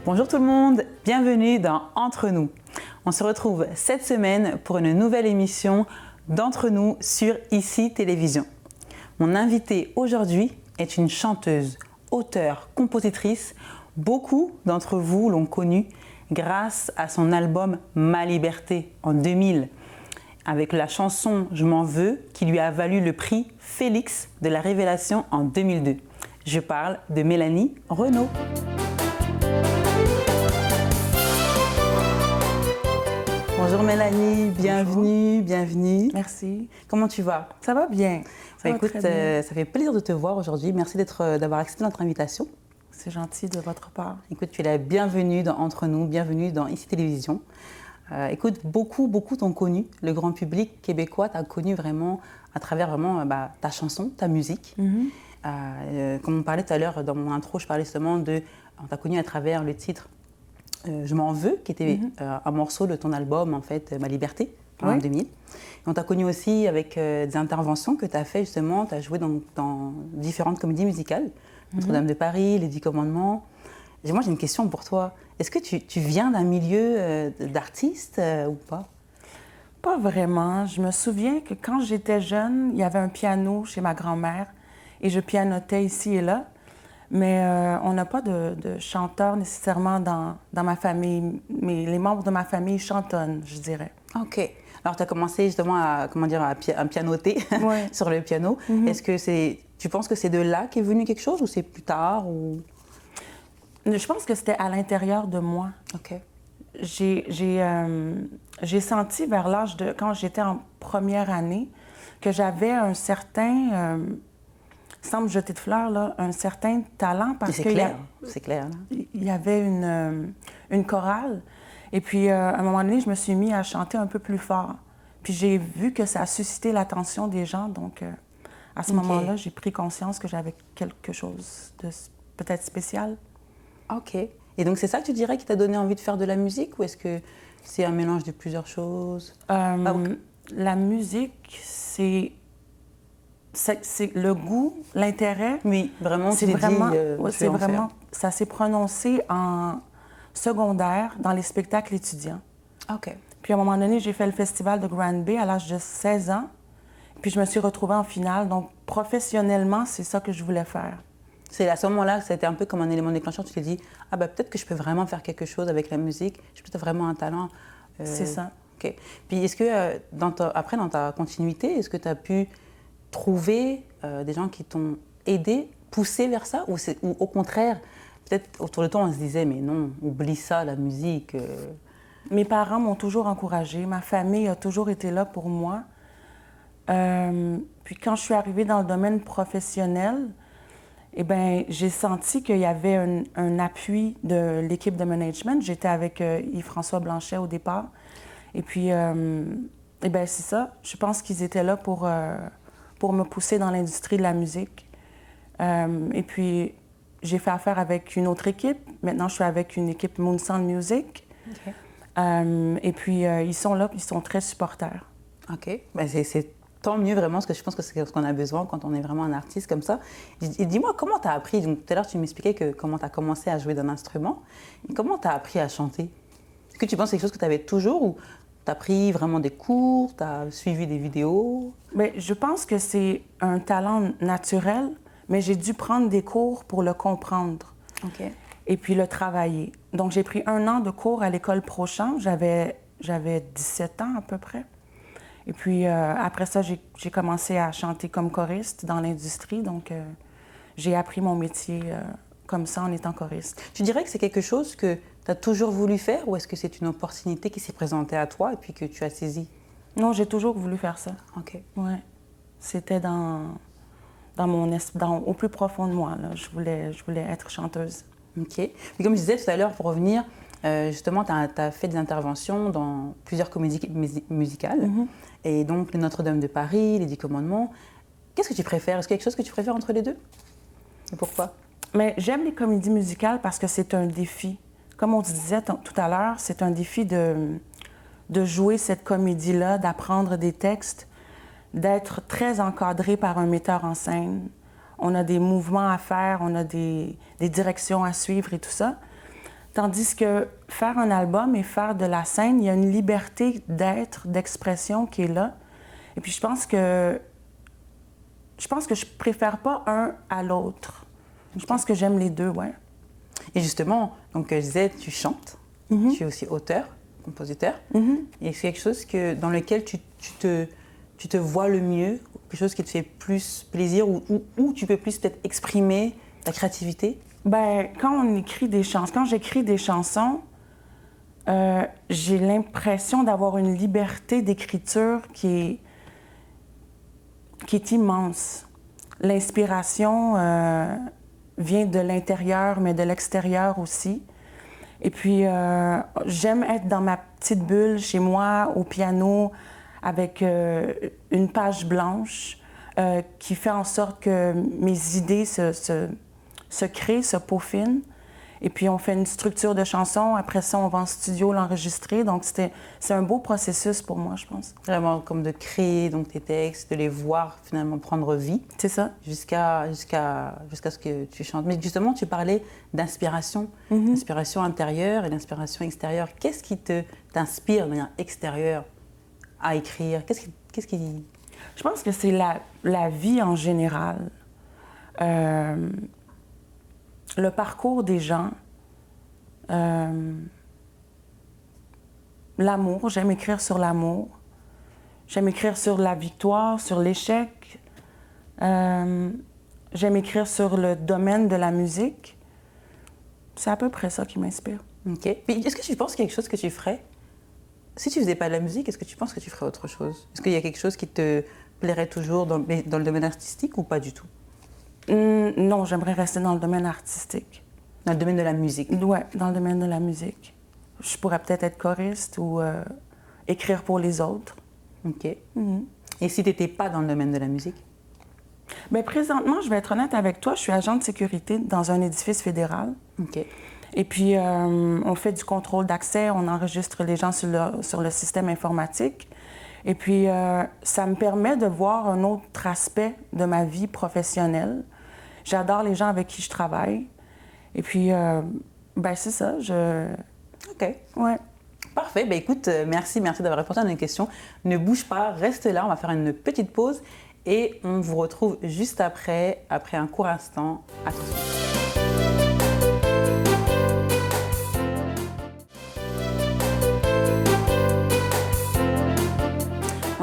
Bonjour tout le monde, bienvenue dans Entre nous. On se retrouve cette semaine pour une nouvelle émission d'Entre nous sur ICI Télévision. Mon invitée aujourd'hui est une chanteuse, auteure, compositrice. Beaucoup d'entre vous l'ont connue grâce à son album Ma Liberté en 2000, avec la chanson Je m'en veux qui lui a valu le prix Félix de la Révélation en 2002. Je parle de Mélanie Renaud. Bonjour Mélanie, bienvenue, bonjour. Bienvenue. Merci. Comment tu vas? Ça va bien. Écoute, ça fait plaisir de te voir aujourd'hui. Merci d'avoir accepté notre invitation. C'est gentil de votre part. Écoute, tu es la bienvenue dans Entre nous, bienvenue dans ICI Télévision. Écoute, beaucoup t'ont connu. Le grand public québécois t'a connu vraiment à travers ta chanson, ta musique. Comme on parlait tout à l'heure dans mon intro, je parlais justement on t'a connu à travers le titre Je m'en veux, qui était un morceau de ton album, en fait, Ma Liberté, en 2000. Et on t'a connu aussi avec des interventions que tu as fait, justement. Tu as joué dans différentes comédies musicales, Notre-Dame de Paris, Les 10 Commandements. Et moi, j'ai une question pour toi. Est-ce que tu viens d'un milieu d'artiste ou pas? Pas vraiment. Je me souviens que quand j'étais jeune, il y avait un piano chez ma grand-mère et je pianotais ici et là. Mais on n'a pas de chanteur nécessairement dans ma famille. Mais les membres de ma famille chantonnent, je dirais. OK. Alors, tu as commencé justement à pianoter sur le piano. Est-ce que tu penses que c'est de là qu'est venu quelque chose ou c'est plus tard ou... Je pense que c'était à l'intérieur de moi. OK. J'ai senti vers l'âge de... Quand j'étais en première année, que j'avais un certain... sans me jeter de fleurs, là, un certain talent parce que... C'est clair. Il y avait une chorale. Et puis, à un moment donné, je me suis mis à chanter un peu plus fort. Puis j'ai vu que ça a suscité l'attention des gens. Donc, à ce moment-là, j'ai pris conscience que j'avais quelque chose de peut-être spécial. OK. Et donc, c'est ça que tu dirais qui t'a donné envie de faire de la musique ou est-ce que c'est un mélange de plusieurs choses? La musique, c'est le goût, l'intérêt. Oui, vraiment, c'est vraiment, ça s'est prononcé en secondaire dans les spectacles étudiants. OK. Puis à un moment donné, j'ai fait le festival de Grand Bay à l'âge de 16 ans. Puis je me suis retrouvée en finale. Donc professionnellement, c'est ça que je voulais faire. C'est à ce moment-là que c'était un peu comme un élément déclencheur. Tu t'es dit, peut-être que je peux vraiment faire quelque chose avec la musique. Je peux vraiment un talent. C'est ça. OK. Puis est-ce que après, dans ta continuité, est-ce que tu as pu trouver des gens qui t'ont aidé, poussé vers ça ou au contraire, peut-être autour de toi, on se disait, mais non, oublie ça, la musique. Mes parents m'ont toujours encouragée. Ma famille a toujours été là pour moi. Puis quand je suis arrivée dans le domaine professionnel, eh bien, j'ai senti qu'il y avait un appui de l'équipe de management. J'étais avec Yves-François Blanchet au départ. Et puis, eh bien, c'est ça. Je pense qu'ils étaient là pour me pousser dans l'industrie de la musique. Et puis, j'ai fait affaire avec une autre équipe. Maintenant, je suis avec une équipe Moonsound Music. OK. Et puis, ils sont là, ils sont très supporters. OK. C'est tant mieux vraiment, parce que je pense que c'est ce qu'on a besoin quand on est vraiment un artiste comme ça. Et dis-moi, comment tu as appris? Donc, tout à l'heure, tu m'expliquais comment tu as commencé à jouer d'un instrument. Et comment tu as appris à chanter? Est-ce que tu penses que c'est quelque chose que tu avais toujours ou tu as pris vraiment des cours, tu as suivi des vidéos? Bien, je pense que c'est un talent naturel, mais j'ai dû prendre des cours pour le comprendre. OK. Et puis le travailler. Donc, j'ai pris 1 an de cours à l'école Prochamp. J'avais 17 ans à peu près. Et puis, après ça, j'ai commencé à chanter comme choriste dans l'industrie. Donc, j'ai appris mon métier comme ça en étant choriste. Tu dirais que c'est quelque chose que tu as toujours voulu faire ou est-ce que c'est une opportunité qui s'est présentée à toi et puis que tu as saisi? Non, j'ai toujours voulu faire ça. OK. Ouais. C'était au plus profond de moi, là. Je voulais être chanteuse. OK. Mais comme je disais tout à l'heure, pour revenir, justement, tu as fait des interventions dans plusieurs comédies musicales. Et donc, Notre-Dame de Paris, Les 10 Commandements. Qu'est-ce que tu préfères? Est-ce qu'il y a quelque chose que tu préfères entre les deux? Et pourquoi? Mais j'aime les comédies musicales parce que c'est un défi. Comme on disait tout à l'heure, c'est un défi de jouer cette comédie-là, d'apprendre des textes, d'être très encadré par un metteur en scène. On a des mouvements à faire, on a des directions à suivre et tout ça. Tandis que faire un album et faire de la scène, il y a une liberté d'être, d'expression qui est là. Et puis je pense que je préfère pas un à l'autre. Je pense que j'aime les deux, ouais. Et justement, donc je disais, tu chantes, tu es aussi auteur, compositeur. Et c'est quelque chose dans lequel tu te vois le mieux, quelque chose qui te fait plus plaisir ou tu peux plus peut-être exprimer ta créativité? Ben, quand j'écris des chansons, j'ai l'impression d'avoir une liberté d'écriture qui est immense. L'inspiration vient de l'intérieur, mais de l'extérieur aussi. Et puis, j'aime être dans ma petite bulle chez moi, au piano, avec une page blanche qui fait en sorte que mes idées se créent, se peaufinent. Et puis, on fait une structure de chanson. Après ça, on va en studio l'enregistrer. Donc, c'est un beau processus pour moi, je pense. Vraiment comme de créer donc, tes textes, de les voir finalement prendre vie. C'est ça. Jusqu'à ce que tu chantes. Mais justement, tu parlais d'inspiration, d'inspiration intérieure et d'inspiration extérieure. Qu'est-ce qui t'inspire de manière extérieure à écrire? Qu'est-ce qui... Je pense que c'est la vie en général. Le parcours des gens, l'amour, j'aime écrire sur l'amour, j'aime écrire sur la victoire, sur l'échec, j'aime écrire sur le domaine de la musique. C'est à peu près ça qui m'inspire. OK. Puis est-ce que tu penses qu'il y a quelque chose que tu ferais? Si tu faisais pas de la musique, est-ce que tu penses que tu ferais autre chose? Est-ce qu'il y a quelque chose qui te plairait toujours dans le domaine artistique ou pas du tout? Non, j'aimerais rester dans le domaine artistique. Dans le domaine de la musique? Oui, dans le domaine de la musique. Je pourrais peut-être être choriste ou écrire pour les autres. OK. Et si tu n'étais pas dans le domaine de la musique? Bien, présentement, je vais être honnête avec toi, je suis agent de sécurité dans un édifice fédéral. OK. Et puis, on fait du contrôle d'accès, on enregistre les gens sur le système informatique. Et puis, ça me permet de voir un autre aspect de ma vie professionnelle. J'adore les gens avec qui je travaille. Et puis, ben c'est ça, OK. Ouais. Parfait. Ben écoute, merci d'avoir répondu à nos questions. Ne bouge pas, reste là, on va faire une petite pause et on vous retrouve juste après un court instant. À tout de suite.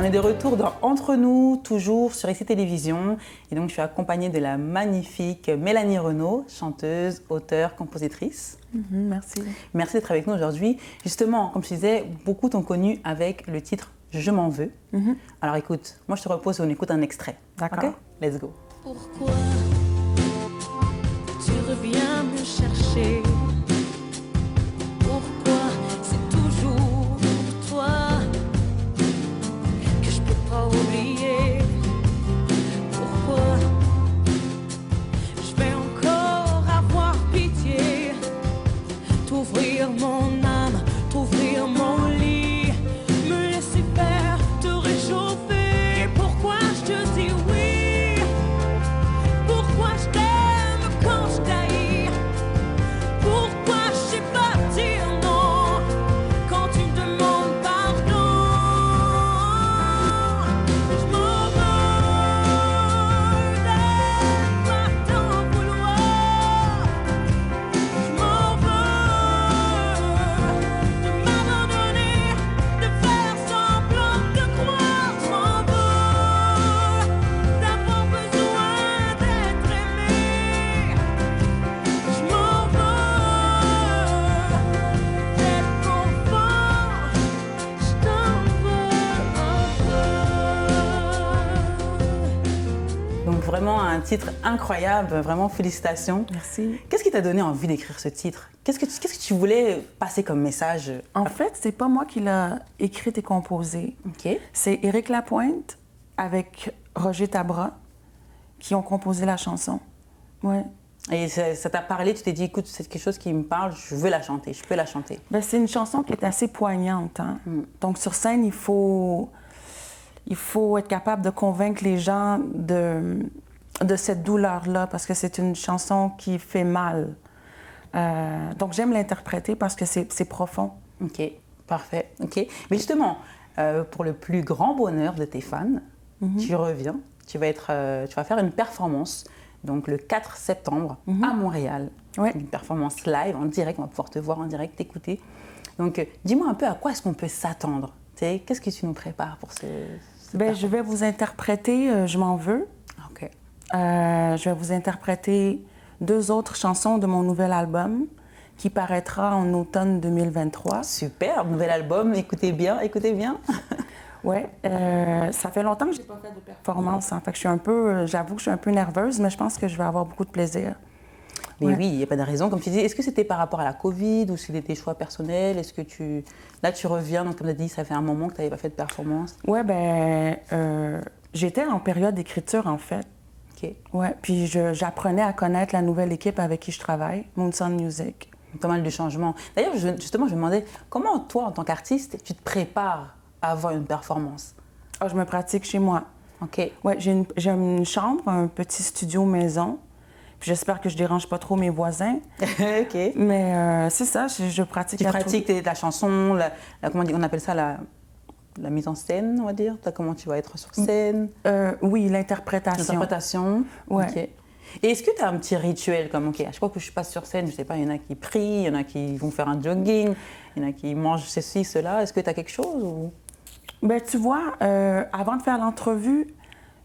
On est de retour dans Entre nous, toujours sur ICI Télévision. Et donc, je suis accompagnée de la magnifique Mélanie Renaud, chanteuse, auteure, compositrice. Merci. Merci d'être avec nous aujourd'hui. Justement, comme je disais, beaucoup t'ont connu avec le titre « Je m'en veux ». Alors écoute, moi je te propose qu'on écoute un extrait. D'accord. OK? Let's go. Pourquoi tu reviens me chercher? Pourquoi c'est toujours toi que je peux pas oublier? Pourquoi je vais encore avoir pitié? T'ouvrir mon âme, t'ouvrir mon lit, me laisser faire, te réchauffer. Pourquoi je te dis oui? Pourquoi je t'aime quand je t'haïs? Pourquoi je sais pas dire non quand tu me demandes pardon? Je m'en veux d'être pas t'en vouloir. Je m'en veux de m'abandonner, de faire semblant de croire. Je m'en veux d'avoir besoin d'être aimé. Je m'en veux d'être confort. Je t'en veux un peu. Donc vraiment un titre incroyable, vraiment félicitations. Merci. Qu'est-ce qui t'a donné envie d'écrire ce titre? Qu'est-ce que tu voulais passer comme message? En fait, c'est pas moi qui l'ai écrit et composé. OK. C'est Éric Lapointe avec Roger Tabra qui ont composé la chanson. Ouais. Et ça t'a parlé, tu t'es dit, écoute, c'est quelque chose qui me parle, je veux la chanter, je peux la chanter. Ben, c'est une chanson qui est assez poignante. Hein? Donc, sur scène, il faut être capable de convaincre les gens de cette douleur-là, parce que c'est une chanson qui fait mal. Donc, j'aime l'interpréter parce que c'est profond. OK, parfait. OK. Mais justement, pour le plus grand bonheur de tes fans, tu reviens, tu vas faire une performance, donc le 4 septembre à Montréal. Ouais. Une performance live, en direct, on va pouvoir te voir en direct, t'écouter. Donc, dis-moi un peu à quoi est-ce qu'on peut s'attendre? Qu'est-ce que tu nous prépares pour ce Je vais vous interpréter Je m'en veux. OK. Je vais vous interpréter 2 autres chansons de mon nouvel album qui paraîtra en automne 2023. Super, nouvel album, écoutez bien, écoutez bien. Ouais, ça fait longtemps que je n'ai pas fait de performance. Fait que j'avoue que je suis un peu nerveuse, mais je pense que je vais avoir beaucoup de plaisir. Mais oui, il n'y a pas de raison. Comme tu dis, est-ce que c'était par rapport à la Covid ou c'était tes choix personnels? Est-ce que là, tu reviens, donc comme tu as dit, ça fait un moment que tu n'avais pas fait de performance. Ouais, j'étais en période d'écriture, en fait. OK. Ouais, puis j'apprenais à connaître la nouvelle équipe avec qui je travaille, Moonson Music. Pas mal de changements. D'ailleurs, justement, je me demandais, comment toi, en tant qu'artiste, tu te prépares à avoir une performance? Je me pratique chez moi. OK. Ouais, j'ai une chambre, un petit studio maison. Puis j'espère que je dérange pas trop mes voisins. OK. Mais c'est ça, je pratique. Tu pratiques ta chanson, comment on appelle ça, la mise en scène, on va dire? Comment tu vas être sur scène? Oui, l'interprétation. L'interprétation? Ouais. OK. Et est-ce que tu as un petit rituel comme, OK, à chaque fois que je passe sur scène, je sais pas, il y en a qui prient, il y en a qui vont faire un jogging, il y en a qui mangent ceci, cela. Est-ce que tu as quelque chose ou... Tu vois, avant de faire l'entrevue,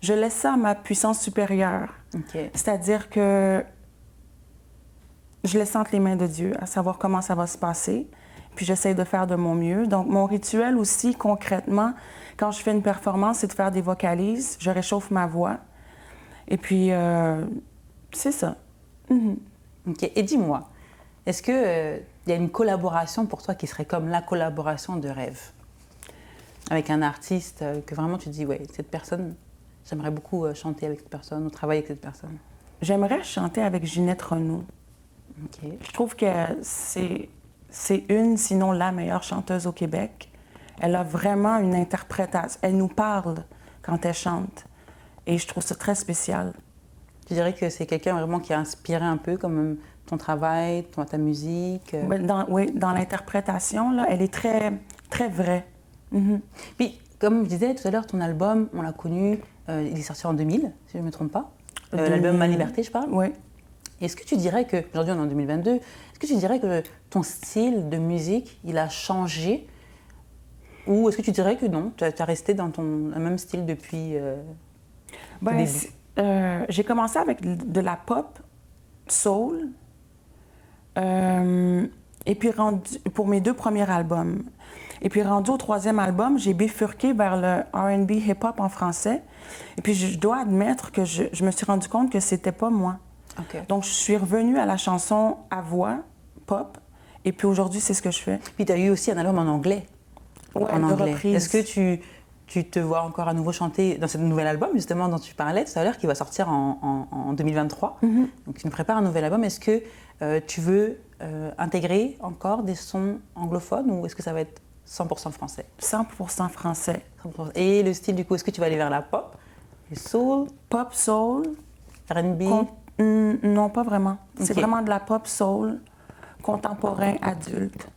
je laisse ça à ma puissance supérieure. OK. C'est-à-dire que je laisse entre les mains de Dieu, à savoir comment ça va se passer. Puis j'essaie de faire de mon mieux. Donc, mon rituel aussi, concrètement, quand je fais une performance, c'est de faire des vocalises. Je réchauffe ma voix. Et puis, c'est ça. OK. Et dis-moi, est-ce qu'il y a une collaboration pour toi qui serait comme la collaboration de rêve? Avec un artiste que vraiment tu te dis, ouais, cette personne, j'aimerais beaucoup chanter avec cette personne ou travailler avec cette personne. J'aimerais chanter avec Ginette Renaud. OK. Je trouve que c'est une, sinon la meilleure chanteuse au Québec. Elle a vraiment une interprétation. Elle nous parle quand elle chante. Et je trouve ça très spécial. Tu dirais que c'est quelqu'un vraiment qui a inspiré un peu comme ton travail, ta musique? Oui, dans l'interprétation, là, elle est très, très vraie. Puis, comme je disais tout à l'heure, ton album, on l'a connu, il est sorti en 2000, si je ne me trompe pas. L'album Ma Liberté, je parle. Oui. Est-ce que tu dirais que, aujourd'hui on est en 2022, est-ce que tu dirais que ton style de musique, il a changé? Ou est-ce que tu dirais que non, tu as resté dans le même style depuis le début? J'ai commencé avec de la pop, soul, et puis pour mes 2 premiers albums. Et puis rendu au 3e album, j'ai bifurqué vers le R&B hip-hop en français. Et puis je dois admettre que je me suis rendu compte que c'était pas moi. Okay. Donc je suis revenue à la chanson à voix, pop, et puis aujourd'hui c'est ce que je fais. Puis tu as eu aussi un album en anglais. Ouais, en anglais. Reprise. Est-ce que tu te vois encore à nouveau chanter dans ce nouvel album justement dont tu parlais tout à l'heure, qui va sortir en 2023? Donc tu nous prépares un nouvel album. Est-ce que tu veux intégrer encore des sons anglophones ou est-ce que ça va être 100% français? 100% français. 100%. Et le style du coup, est-ce que tu vas aller vers la pop, le soul, Pop, soul. R&B? Non, pas vraiment. C'est Okay. vraiment de la pop, soul, contemporain, adulte.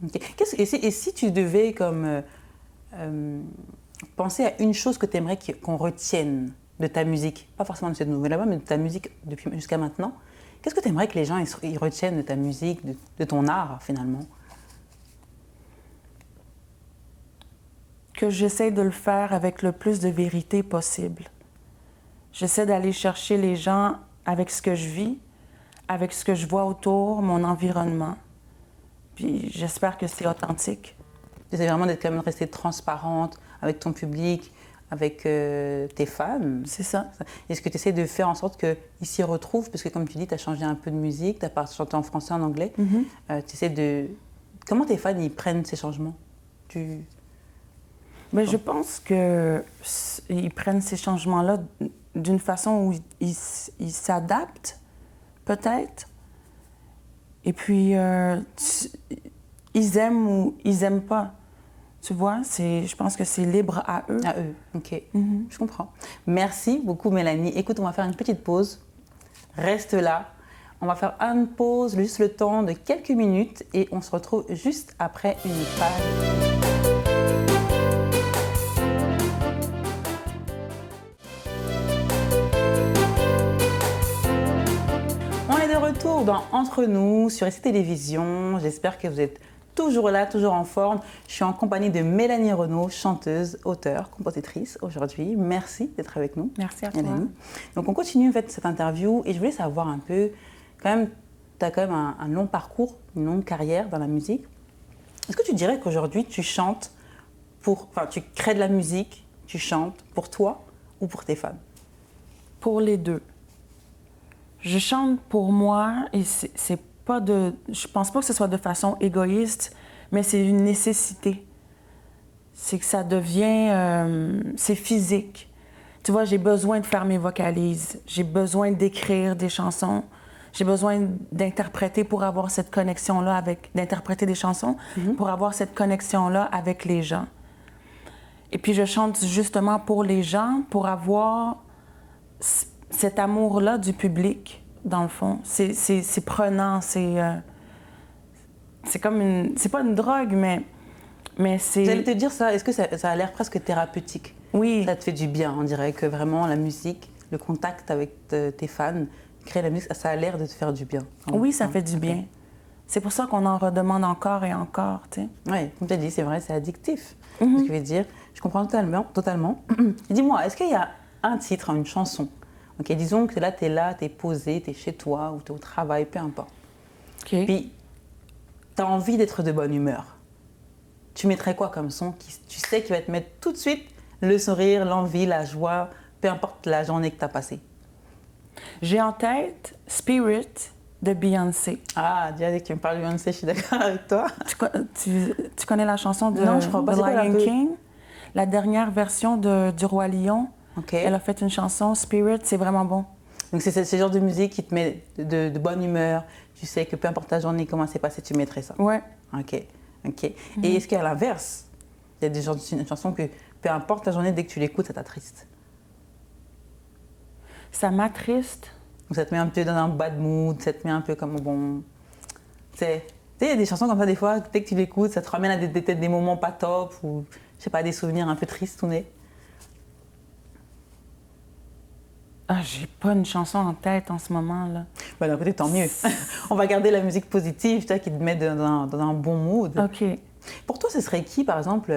Okay. Et si tu devais comme penser à une chose que tu aimerais qu'on retienne de ta musique, pas forcément de ce nouvel album, mais de ta musique jusqu'à maintenant, qu'est-ce que tu aimerais que les gens ils retiennent de ta musique, de ton art finalement? Que j'essaie de le faire avec le plus de vérité possible. J'essaie d'aller chercher les gens avec ce que je vis, avec ce que je vois autour, mon environnement. Puis j'espère que c'est authentique. J'essaie vraiment d'être quand même restée transparente avec ton public, avec tes fans. C'est ça. Est-ce que tu essaies de faire en sorte qu'ils s'y retrouvent? Parce que comme tu dis, tu as changé un peu de musique, tu as pas chanté en français, en anglais. Tu essaies de... Comment tes fans, ils prennent ces changements? Mais je pense qu'ils prennent ces changements-là d'une façon où ils s'adaptent, peut-être. Et puis, ils aiment ou ils n'aiment pas. Tu vois, je pense que c'est libre à eux. À eux, OK. Je comprends. Merci beaucoup, Mélanie. Écoute, on va faire une petite pause. Reste là. On va faire une pause, juste le temps de quelques minutes et on se retrouve juste après une page. On est de retour dans Entre nous sur ICI Télévision. J'espère que vous êtes toujours là, toujours en forme. Je suis en compagnie de Mélanie Renaud, chanteuse, auteure, compositrice aujourd'hui. Merci d'être avec nous. Merci à toi. Mélanie. Donc on continue en fait cette interview et je voulais savoir un peu, quand même, tu as quand même un long parcours, une longue carrière dans la musique. Est-ce que tu dirais qu'aujourd'hui tu chantes tu crées de la musique, tu chantes pour toi ou pour tes fans? Pour les deux. Je chante pour moi et c'est pas de... Je pense pas que ce soit de façon égoïste, mais c'est une nécessité. C'est que ça devient... c'est physique. Tu vois, j'ai besoin de faire mes vocalises. J'ai besoin d'écrire des chansons. J'ai besoin d'interpréter pour avoir cette connexion-là avec... D'interpréter des chansons pour avoir cette connexion-là avec les gens. Et puis je chante justement pour les gens, pour avoir cet amour-là du public. Dans le fond, c'est prenant, c'est comme une... C'est pas une drogue, mais c'est... J'allais te dire ça, est-ce que ça a l'air presque thérapeutique? Oui. Ça te fait du bien, on dirait que vraiment la musique, le contact avec tes fans, créer la musique, ça a l'air de te faire du bien. Oui, ça fait du bien. C'est pour ça qu'on en redemande encore et encore, tu sais. Oui, comme tu as dit, c'est vrai, c'est addictif. Ce que je veux dire, je comprends totalement. Dis-moi, est-ce qu'il y a un titre, une chanson? Ok, disons que là, tu es posé, tu es chez toi ou tu es au travail, peu importe. OK. Puis, tu as envie d'être de bonne humeur. Tu mettrais quoi comme son qui, tu sais, qui va te mettre tout de suite le sourire, l'envie, la joie, peu importe la journée que tu as passée? J'ai en tête Spirit de Beyoncé. Ah, déjà que tu me parles de Beyoncé, je suis d'accord avec toi. Tu connais la chanson de Non, je crois pas. The C'est quoi, Lion King? La dernière version du Roi Lion. Ok. Elle a fait une chanson, Spirit, c'est vraiment bon. Donc c'est ce genre de musique qui te met de bonne humeur. Tu sais que peu importe ta journée, comment c'est passé, tu mettrais ça. Ouais. Ok. Et est-ce qu'à l'inverse, il y a des genres de chansons que peu importe la journée, dès que tu l'écoutes, ça t'attriste? Ça m'attriste. Ou ça te met un peu dans un bad mood, ça te met un peu comme bon... Tu sais, il y a des chansons comme ça, des fois, dès que tu l'écoutes, ça te ramène à des moments pas top ou, je sais pas, des souvenirs un peu tristes, tout nez. Ah, j'ai pas une chanson en tête en ce moment, là. Bah, d'un côté, tant mieux. On va garder la musique positive, tu vois, qui te met dans un bon mood. OK. Pour toi, ce serait qui, par exemple...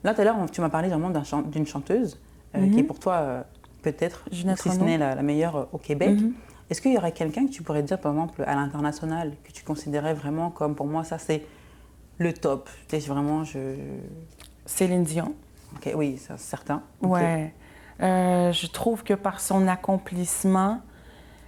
Là, tout à l'heure, tu m'as parlé vraiment d'une chanteuse qui est pour toi, peut-être, si ce n'est la meilleure au Québec. Est-ce qu'il y aurait quelqu'un que tu pourrais dire, par exemple, à l'international, que tu considérais vraiment comme, pour moi, ça, c'est le top? Tu sais, vraiment, Céline Dion. OK, oui, c'est certain. Ouais. Je trouve que par son accomplissement,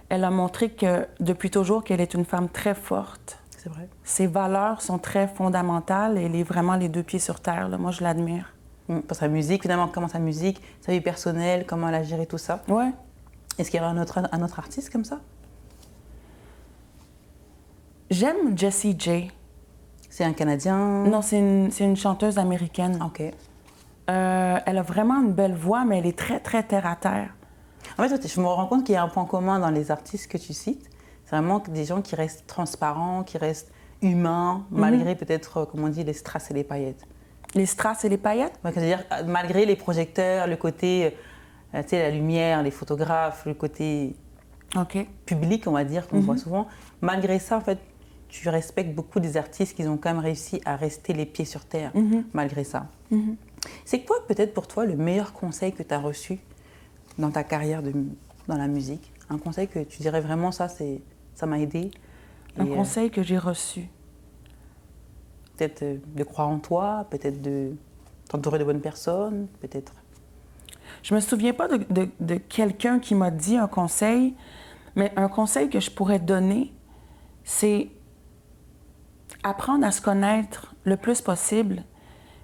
elle a montré que depuis toujours qu'elle est une femme très forte. C'est vrai. Ses valeurs sont très fondamentales et elle est vraiment les deux pieds sur terre. Là. Moi, je l'admire. Pour sa musique, finalement, comment sa musique, sa vie personnelle, comment elle a géré tout ça. Ouais. Est-ce qu'il y aurait un autre artiste comme ça? J'aime Jessie J. C'est un Canadien? Non, c'est une chanteuse américaine. OK. Elle a vraiment une belle voix, mais elle est très, très terre-à-terre. En fait, je me rends compte qu'il y a un point commun dans les artistes que tu cites. C'est vraiment des gens qui restent transparents, qui restent humains, malgré peut-être, comme on dit, les strass et les paillettes. Les strass et les paillettes? Ouais, c'est-à-dire, malgré les projecteurs, le côté, tu sais, la lumière, les photographes, le côté public, on va dire, qu'on voit souvent. Malgré ça, en fait, tu respectes beaucoup des artistes qui ont quand même réussi à rester les pieds sur terre, malgré ça. C'est quoi, peut-être, pour toi, le meilleur conseil que tu as reçu dans ta carrière dans la musique? Un conseil que tu dirais vraiment, ça m'a aidé? Un conseil que j'ai reçu? Peut-être de croire en toi, peut-être de t'entourer de bonnes personnes, peut-être... Je me souviens pas de quelqu'un qui m'a dit un conseil, mais un conseil que je pourrais donner, c'est apprendre à se connaître le plus possible,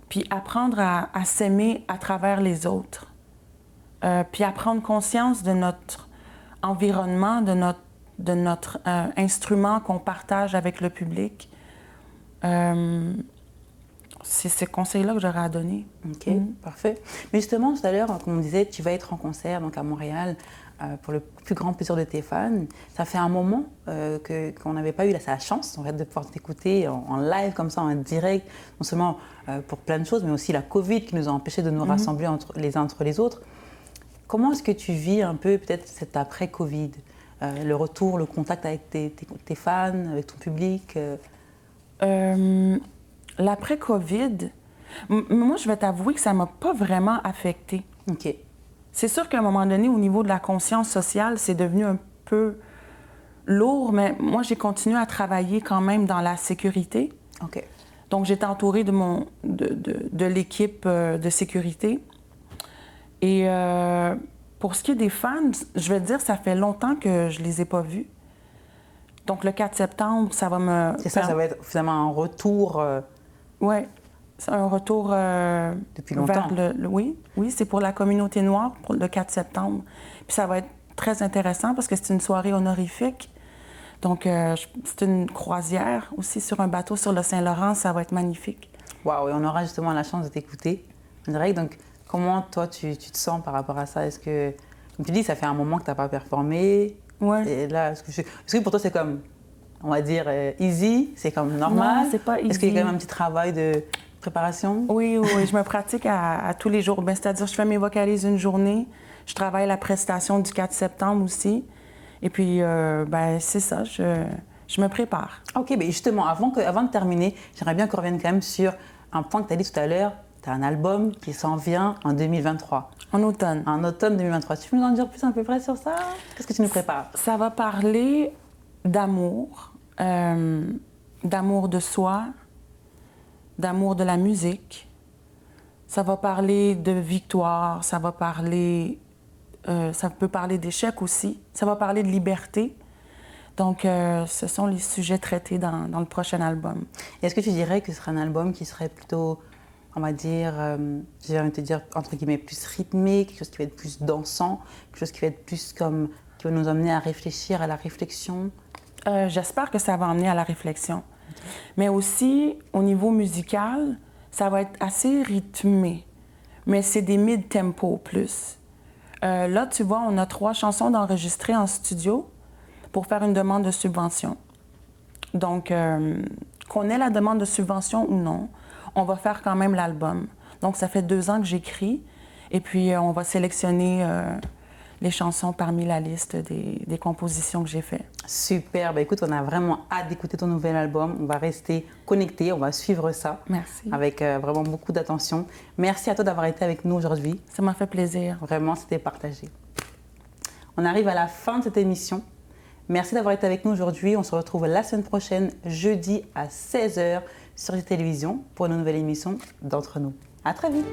puis apprendre à s'aimer à travers les autres, puis à prendre conscience de notre environnement, de notre instrument qu'on partage avec le public. C'est ce conseil-là que j'aurais à donner. OK, parfait. Mais justement, tout à l'heure, comme on disait, tu vas être en concert donc à Montréal pour le plus grand plaisir de tes fans. Ça fait un moment qu'on n'avait pas eu la chance en fait, de pouvoir t'écouter en live comme ça, en direct, non seulement pour plein de choses, mais aussi la Covid qui nous a empêchés de nous rassembler les uns entre les autres. Comment est-ce que tu vis un peu peut-être cet après-Covid, le retour, le contact avec tes fans, avec ton public L'après-Covid, moi, je vais t'avouer que ça ne m'a pas vraiment affectée. OK. C'est sûr qu'à un moment donné, au niveau de la conscience sociale, c'est devenu un peu lourd, mais moi, j'ai continué à travailler quand même dans la sécurité. OK. Donc, j'étais entourée de l'équipe de sécurité. Et pour ce qui est des fans, je vais te dire, ça fait longtemps que je ne les ai pas vus. Donc, le 4 septembre, ça va me... C'est ça, ça va être finalement un retour... Oui, c'est un retour depuis longtemps. vers oui, c'est pour la communauté noire, pour le 4 septembre. Puis ça va être très intéressant parce que c'est une soirée honorifique. Donc, c'est une croisière aussi sur un bateau sur le Saint-Laurent. Ça va être magnifique. Waouh, et on aura justement la chance de t'écouter en direct. Donc, comment toi, tu te sens par rapport à ça? Est-ce que, comme tu dis, ça fait un moment que tu n'as pas performé? Ouais. Et là, est-ce que pour toi, c'est comme, on va dire, easy? C'est comme normal? Non, c'est pas easy. Est-ce qu'il y a quand même un petit travail de préparation? Oui, je me pratique à tous les jours. Ben, c'est-à-dire, je fais mes vocalises une journée. Je travaille la prestation du 4 septembre aussi. Et puis, ben, c'est ça, je me prépare. OK, mais justement, avant de terminer, j'aimerais bien qu'on revienne quand même sur un point que tu as dit tout à l'heure. Tu as un album qui s'en vient en 2023. En automne. En automne 2023. Tu peux nous en dire plus à peu près sur ça? Qu'est-ce que tu nous prépares? Ça va parler d'amour, d'amour de soi, d'amour de la musique. Ça va parler de victoire, ça va parler... ça peut parler d'échec aussi. Ça va parler de liberté. Donc, ce sont les sujets traités dans le prochain album. Et est-ce que tu dirais que ce serait un album qui serait plutôt, on va dire, j'ai envie de te dire, entre guillemets, plus rythmé, quelque chose qui va être plus dansant, quelque chose qui va être plus comme, qui va nous amener à réfléchir, à la réflexion? J'espère que ça va amener à la réflexion. Mais aussi, au niveau musical, ça va être assez rythmé. Mais c'est des mid-tempo plus. Là, tu vois, on a 3 chansons d'enregistrer en studio pour faire une demande de subvention. Donc, qu'on ait la demande de subvention ou non, on va faire quand même l'album. Donc, ça fait 2 ans que j'écris. Et puis, on va sélectionner les chansons parmi la liste des compositions que j'ai faites. Super. Ben, écoute, on a vraiment hâte d'écouter ton nouvel album. On va rester connectés, on va suivre ça. Merci. Avec vraiment beaucoup d'attention. Merci à toi d'avoir été avec nous aujourd'hui. Ça m'a fait plaisir. Vraiment, c'était partagé. On arrive à la fin de cette émission. Merci d'avoir été avec nous aujourd'hui. On se retrouve la semaine prochaine, jeudi à 16h sur les télévisions pour une nouvelle émission d'Entre nous. À très vite.